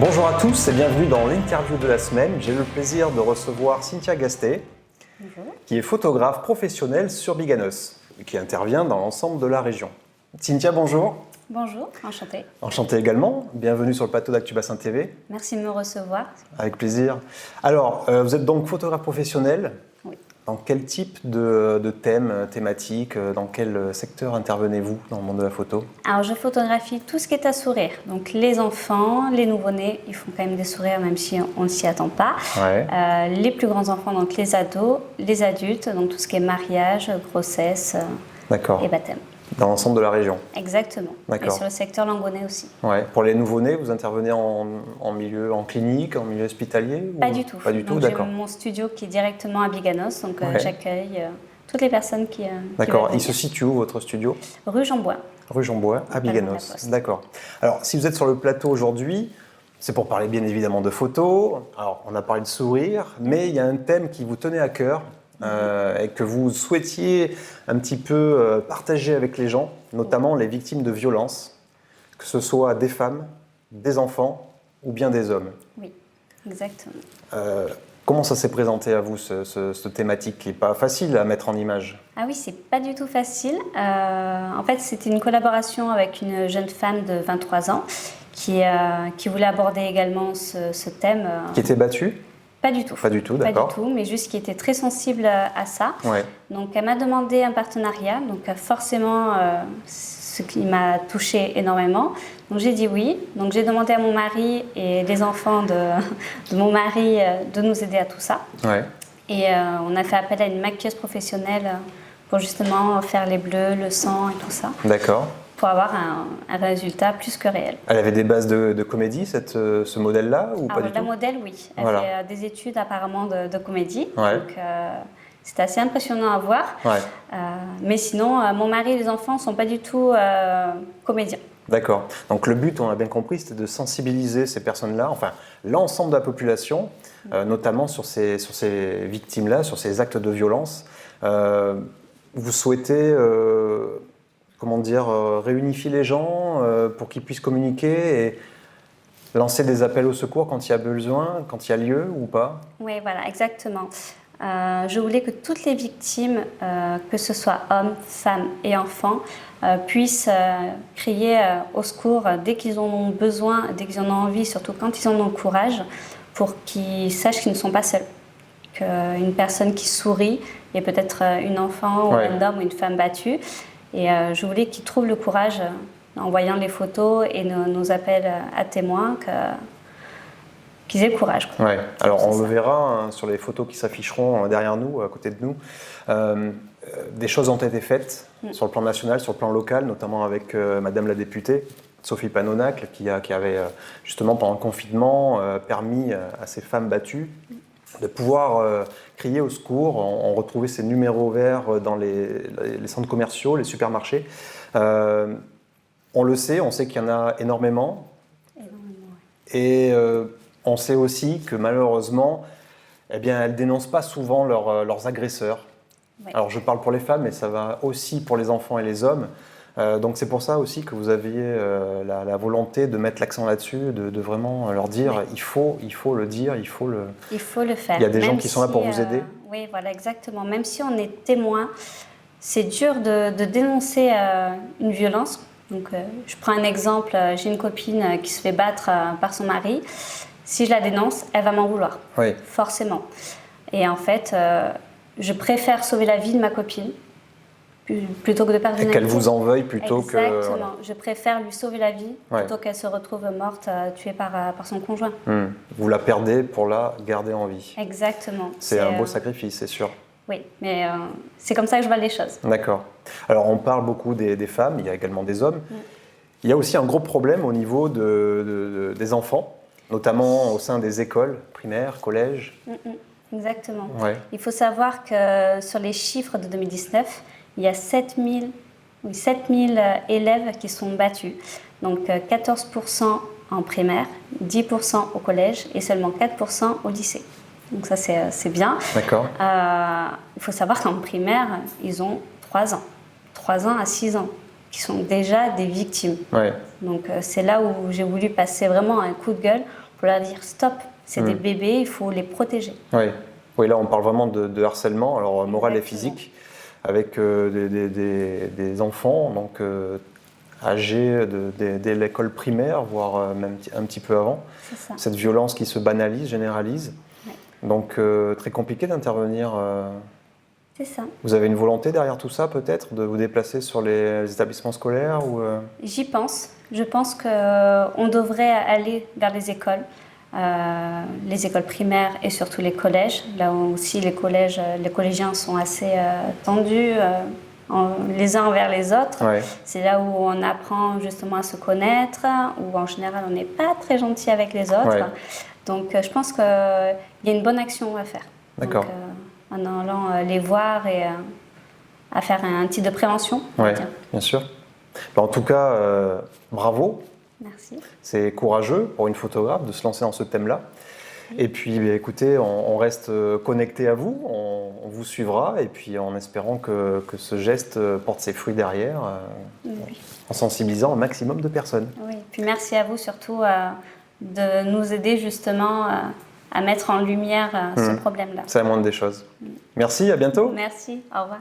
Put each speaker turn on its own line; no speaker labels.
Bonjour à tous et bienvenue dans l'interview de la semaine. J'ai le plaisir de recevoir Cynthia Gasté, qui est photographe professionnelle sur Biganos et qui intervient dans l'ensemble de la région. Cynthia, bonjour.
Bonjour, enchantée.
Enchanté également. Bienvenue sur le plateau d'Actu Bassin TV.
Merci de me recevoir.
Avec plaisir. Alors, vous êtes donc photographe professionnel.
Oui.
Dans quel type de thème, thématique, dans quel secteur intervenez-vous dans le monde de la photo?
Alors, je photographie tout ce qui est à sourire. Donc, les enfants, les nouveau-nés, ils font quand même des sourires même si on ne s'y attend pas.
Ouais.
Les plus grands enfants, donc les ados, les adultes, donc tout ce qui est mariage, grossesse
D'accord.
et baptême.
Dans l'ensemble de la région.
Exactement.
D'accord.
Et sur le secteur langonais aussi.
Ouais. Pour les nouveau-nés, vous intervenez en clinique, en milieu hospitalier
Pas
ou...
du tout.
Pas du tout,
Donc,
d'accord.
j'ai mon studio qui est directement à Biganos, donc
Ouais.
j'accueille toutes les personnes qui
D'accord.
veulent
Il se situe où votre studio?
Rue Jean-Bois.
Rue Jean-Bois, à
Pas loin de la
Biganos.
Poste.
D'accord. Alors, si vous êtes sur le plateau aujourd'hui, c'est pour parler bien évidemment de photos. Alors, on a parlé de sourire, mais il y a un thème qui vous tenait à cœur et que vous souhaitiez un petit peu partager avec les gens, notamment les victimes de violences, que ce soit des femmes, des enfants ou bien des hommes.
Oui, exactement.
Comment ça s'est présenté à vous, cette thématique qui n'est pas facile à mettre en image?
Ah oui, c'est pas du tout facile. En fait, c'était une collaboration avec une jeune femme de 23 ans qui voulait aborder également ce thème.
Qui était battue?
Pas du tout.
Pas du tout,
Pas
d'accord.
du tout, mais juste qui était très sensible à ça.
Ouais.
Donc, elle m'a demandé un partenariat. Donc, forcément, ce qui m'a touchée énormément. Donc, j'ai dit oui. Donc, j'ai demandé à mon mari et les enfants de mon mari de nous aider à tout ça.
Ouais.
Et on a fait appel à une maquilleuse professionnelle pour justement faire les bleus, le sang et tout ça,
D'accord.
pour avoir un résultat plus que réel.
Elle avait des bases de comédie, ce modèle-là, ou pas
Alors,
du
la
tout?
modèle, oui. Elle
Voilà.
fait des études apparemment de comédie.
Ouais.
Donc, c'était assez impressionnant à voir.
Ouais.
Mais sinon, mon mari et les enfants ne sont pas du tout comédiens.
D'accord. Donc le but, on a bien compris, c'était de sensibiliser ces personnes-là, enfin l'ensemble de la population, notamment sur ces victimes-là, sur ces actes de violence. Vous souhaitez, comment dire, réunifier les gens pour qu'ils puissent communiquer et lancer des appels au secours quand il y a besoin, quand il y a lieu ou pas?
Oui, voilà, exactement. Je voulais que toutes les victimes, que ce soit hommes, femmes et enfants, puissent crier au secours dès qu'ils en ont besoin, dès qu'ils en ont envie, surtout quand ils en ont le courage, pour qu'ils sachent qu'ils ne sont pas seuls. Qu'une personne qui sourit est peut-être une enfant ou
Ouais.
un homme ou une femme battue. Et je voulais qu'ils trouvent le courage en voyant les photos et nos appels à témoins, qu'ils aient le courage, quoi.
Ouais. Alors
C'est
on
ça.
le verra sur les photos qui s'afficheront derrière nous, à côté de nous. Des choses ont été faites sur le plan national, sur le plan local, notamment avec Madame la députée Sophie Panonacle, qui avait justement pendant le confinement permis à ces femmes battues de pouvoir crier au secours. On retrouvait ces numéros verts dans les centres commerciaux, les supermarchés. On le sait, on sait qu'il y en a énormément. Et on sait aussi que malheureusement, eh bien, elles ne dénoncent pas souvent leurs agresseurs.
Ouais.
Alors je parle pour les femmes, mais ça va aussi pour les enfants et les hommes. Donc c'est pour ça aussi que vous aviez la volonté de mettre l'accent là-dessus, de vraiment leur dire
Ouais.
il faut le dire, il faut le...
Il faut le faire.
Il y a des gens
Même
qui sont là pour vous aider.
Oui, voilà, exactement. Même si on est témoin, c'est dur de dénoncer une violence. Donc, je prends un exemple. J'ai une copine qui se fait battre par son mari. Si je la dénonce, elle va m'en vouloir,
Oui,
forcément. Et en fait, je préfère sauver la vie de ma copine plutôt que de perdre
et
une
qu'elle
amitié.
vous en veuille plutôt que...
Exactement.
voilà.
Je préfère lui sauver la vie
Ouais.
plutôt qu'elle se retrouve morte, tuée par son conjoint.
Vous la perdez pour la garder en vie.
Exactement.
C'est un beau sacrifice, c'est sûr.
Oui, mais c'est comme ça que je vois les choses.
D'accord. Alors on parle beaucoup des femmes, il y a également des hommes. Il y a aussi un gros problème au niveau des enfants, notamment au sein des écoles primaires, collèges.
Exactement.
Ouais.
Il faut savoir que sur les chiffres de 2019, il y a 7000 élèves qui sont battus. Donc 14% en primaire, 10% au collège et seulement 4% au lycée. Donc ça, c'est bien.
D'accord.
Il faut savoir qu'en primaire, ils ont 3 ans. 3 ans à 6 ans, qui sont déjà des victimes.
Ouais.
Donc c'est là où j'ai voulu passer vraiment un coup de gueule pour leur dire stop, c'est des bébés, il faut les protéger.
Oui. Oui, là on parle vraiment de harcèlement, alors moral et
Exactement.
physique, avec des enfants donc, âgés dès l'école primaire, voire même un petit peu avant.
C'est ça.
Cette violence qui se banalise, généralise.
Ouais.
Donc très compliqué d'intervenir.
C'est ça.
Vous avez une volonté derrière tout ça peut-être, de vous déplacer sur les établissements scolaires ou,
J'y pense. Je pense qu'on devrait aller vers les écoles primaires et surtout les collèges. Là où aussi les collégiens sont assez tendus les uns envers les autres.
Ouais.
C'est là où on apprend justement à se connaître, où en général on n'est pas très gentil avec les autres.
Ouais.
Donc je pense qu'il y a une bonne action à faire.
D'accord.
Donc, en allant les voir et à faire un type de prévention. on va
Ouais,
dire.
bien sûr. En tout cas, bravo.
Merci.
C'est courageux pour une photographe de se lancer dans ce thème-là. Et puis, écoutez, on reste connecté à vous, on vous suivra, et puis en espérant que ce geste porte ses fruits derrière,
Oui.
en sensibilisant un maximum de personnes.
Oui. Puis merci à vous surtout de nous aider justement à mettre en lumière ce problème-là.
C'est la moindre des choses. Merci, à bientôt.
Merci. Au revoir.